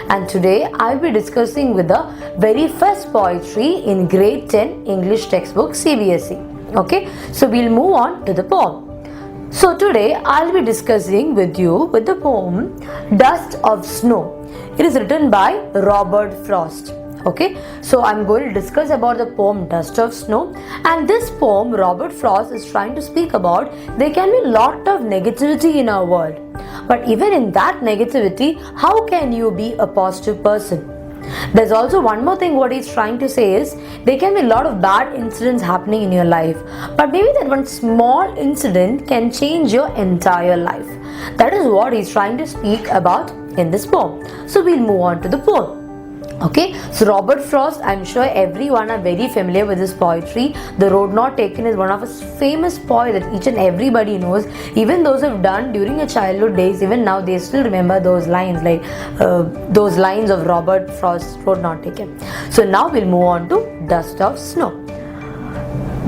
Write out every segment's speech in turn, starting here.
and today I'll be discussing with the very first poetry in grade 10 English textbook CBSE. Okay, so we'll move on to the poem. So today I'll be discussing with you with the poem Dust of Snow. It is written by Robert Frost. Okay, so I'm going to discuss about the poem Dust of Snow, and this poem Robert Frost is trying to speak about there can be a lot of negativity in our world, but even in that negativity, how can you be a positive person? There's also one more thing what he's trying to say is there can be a lot of bad incidents happening in your life, but maybe that one small incident can change your entire life. That is what he's trying to speak about in this poem. So we'll move on to the poem. Okay, so Robert Frost, I'm sure everyone are very familiar with his poetry. The Road Not Taken is one of his famous poems that each and everybody knows. Even those who have done during your childhood days, even now they still remember those lines, like those lines of Robert Frost's Road Not Taken. So now we'll move on to Dust of Snow.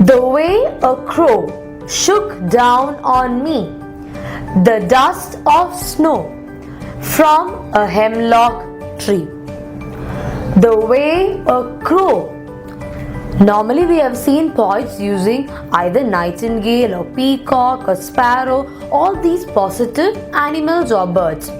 The way a crow shook down on me, the dust of snow from a hemlock tree. The way a crow. Normally we have seen poets using either nightingale or peacock or sparrow, all these positive animals or birds.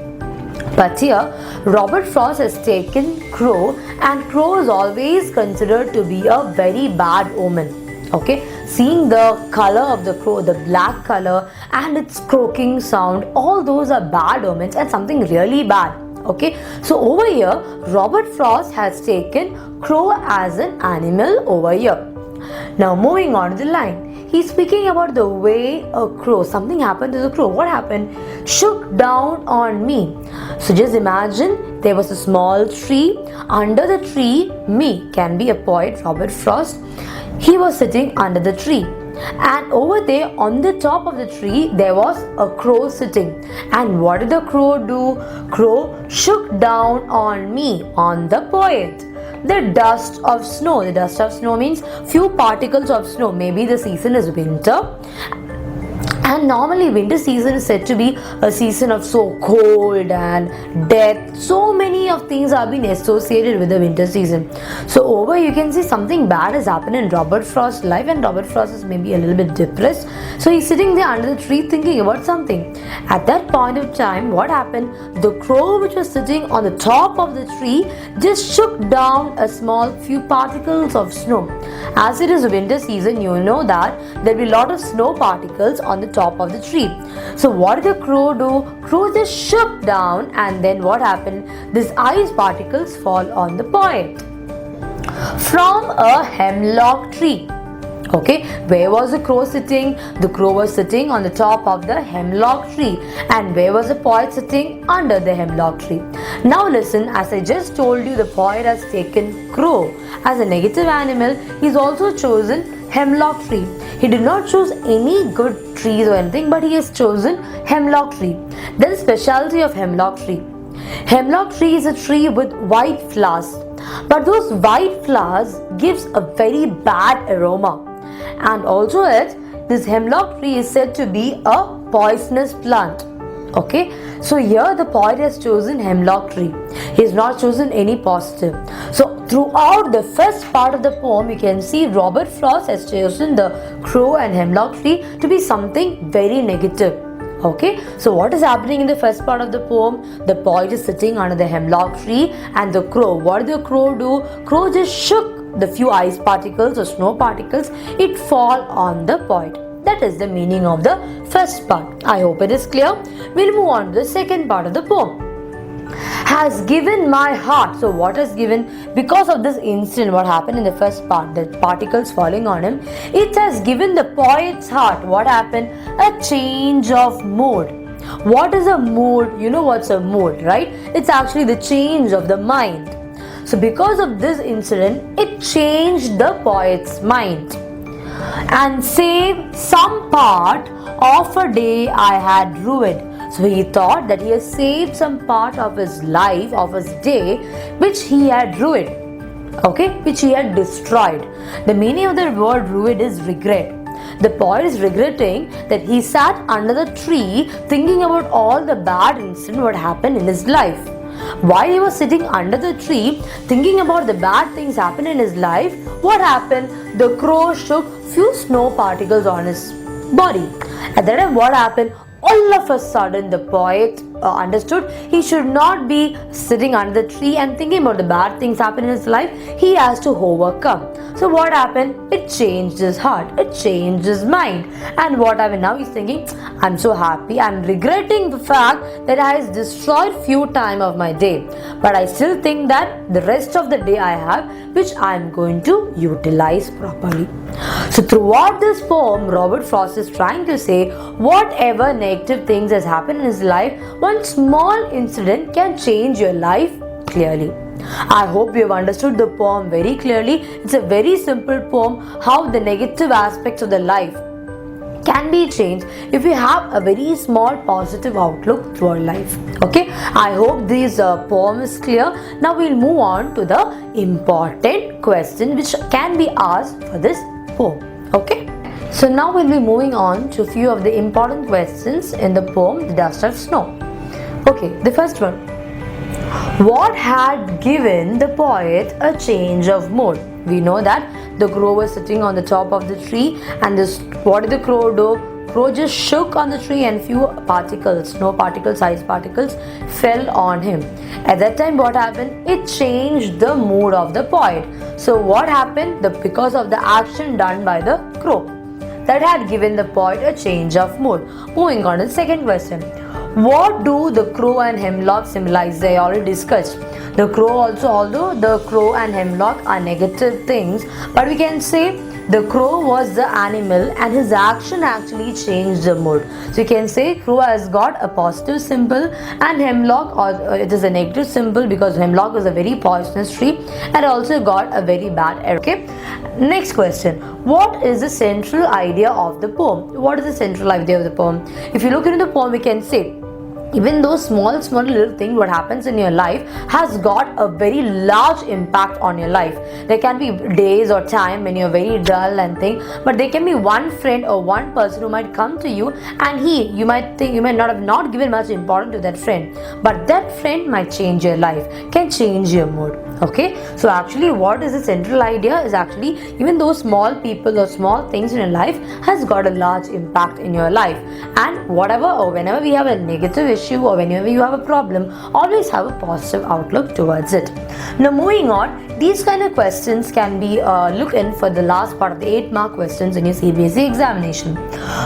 But here Robert Frost has taken crow, and crow is always considered to be a very bad omen. Okay, seeing the color of the crow, the black color and its croaking sound, all those are bad omens and something really bad. Okay, so over here Robert Frost has taken crow as an animal over here. Now moving on to the line, he's speaking about the way a crow, something happened to the crow. What happened? Shook down on me. So just imagine there was a small tree. Under the tree, me can be a poet, Robert Frost. He was sitting under the tree, and over there on the top of the tree there was a crow sitting. And what did the crow do? Crow shook down on me, on the poet, the dust of snow. The dust of snow means few particles of snow. Maybe the season is winter, and normally winter season is said to be a season of so cold and death. So many of things are being associated with the winter season. So over you can see something bad has happened in Robert Frost's life, and Robert Frost is maybe a little bit depressed. So he's sitting there under the tree thinking about something. At that point of time, what happened? The crow which was sitting on the top of the tree just shook down a small few particles of snow. As it is winter season, you know that there will be a lot of snow particles on the top of the tree. So what did the crow do? Crow just shook down, and then what happened? These ice particles fall on the poet from a hemlock tree. Okay, where was the crow sitting? The crow was sitting on the top of the hemlock tree. And where was the poet sitting? Under the hemlock tree. Now listen, as I just told you, the poet has taken crow as a negative animal. He's also chosen hemlock tree. He did not choose any good trees or anything, but he has chosen hemlock tree. There is specialty of hemlock tree. Hemlock tree is a tree with white flowers, but those white flowers gives a very bad aroma. And also this hemlock tree is said to be a poisonous plant. Okay, so here the poet has chosen hemlock tree. He has not chosen any positive. So throughout the first part of the poem, you can see Robert Frost has chosen the crow and hemlock tree to be something very negative. Okay, so what is happening in the first part of the poem? The poet is sitting under the hemlock tree, and the crow, what did the crow do? Crow just shook the few ice particles or snow particles. It fall on the poet. That is the meaning of the first part. I hope it is clear. We'll move on to the second part of the poem. Has given my heart. So what has given? Because of this incident, what happened in the first part, the particles falling on him, it has given the poet's heart. What happened? A change of mood. What is a mood? You know what's a mood, right? It's actually the change of the mind. So because of this incident, it changed the poet's mind and saved some part of a day I had ruined. So he thought that he has saved some part of his life, of his day, which he had ruined. Okay, which he had destroyed. The meaning of the word ruined is regret. The poet is regretting that he sat under the tree thinking about all the bad incidents what happened in his life. While he was sitting under the tree thinking about the bad things happen in his life, what happened? The crow shook few snow particles on his body. At that time, what happened? All of a sudden, the poet understood he should not be sitting under the tree and thinking about the bad things happen in his life. He has to overcome. So what happened? It changed his heart. It changed his mind. And what happened now? He's thinking, I'm so happy. I'm regretting the fact that I has destroyed few time of my day. But I still think that the rest of the day I have, which I'm going to utilize properly. So throughout this poem, Robert Frost is trying to say whatever negative things has happened in his life, one small incident can change your life clearly. I hope you have understood the poem very clearly. It's a very simple poem how the negative aspects of the life can be changed if we have a very small positive outlook through our life. Okay, I hope this poem is clear. Now we'll move on to the important question which can be asked for this poem. Okay, so now we'll be moving on to a few of the important questions in the poem The Dust of Snow. Okay, the first one. What had given the poet a change of mood? We know that the crow was sitting on the top of the tree, and what did the crow do? Crow just shook on the tree and few particles, snow particles, ice particles fell on him. At that time, what happened? It changed the mood of the poet. So what happened? Because of the action done by the crow, that had given the poet a change of mood. Moving on to the second question. What do the crow and hemlock symbolize? I already discussed. The crow also, although the crow and hemlock are negative things, but we can say the crow was the animal and his action actually changed the mood. So you can say crow has got a positive symbol and hemlock, or it is a negative symbol because hemlock is a very poisonous tree and also got a very bad air. Okay. Next question. What is the central idea of the poem? What is the central idea of the poem? If you look into the poem, we can say even those small little thing what happens in your life has got a very large impact on your life. There can be days or time when you're very dull and thing, but there can be one friend or one person who might come to you, and you might think you might not have given much importance to that friend, but that friend might change your life, can change your mood. Okay, so actually what is the central idea is actually even those small people or small things in your life has got a large impact in your life, and whatever or whenever we have a negative issue or whenever you have a problem, always have a positive outlook towards it. Now moving on, these kind of questions can be looked in for the last part of the 8-mark questions in your CBSE examination.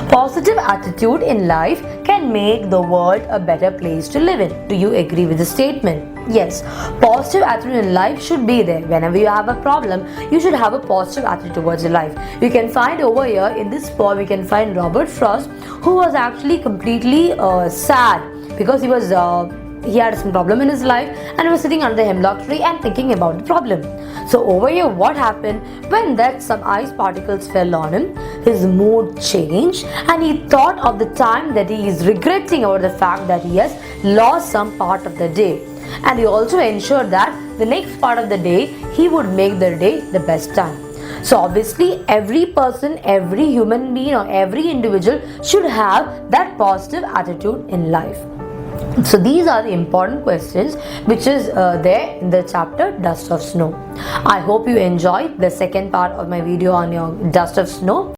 Positive attitude in life can make the world a better place to live in. Do you agree with the statement? Yes, positive attitude in life should be there. Whenever you have a problem, you should have a positive attitude towards your life. You can find over here in this poem, we can find Robert Frost, who was actually completely sad because he had some problem in his life and he was sitting under the hemlock tree and thinking about the problem. So over here, what happened when some ice particles fell on him? His mood changed and he thought of the time that he is regretting over the fact that he has lost some part of the day. And he also ensured that the next part of the day he would make the day the best time. So obviously every person, every human being or every individual should have that positive attitude in life. So these are the important questions which is there in the chapter Dust of Snow. I hope you enjoyed the second part of my video on your Dust of Snow.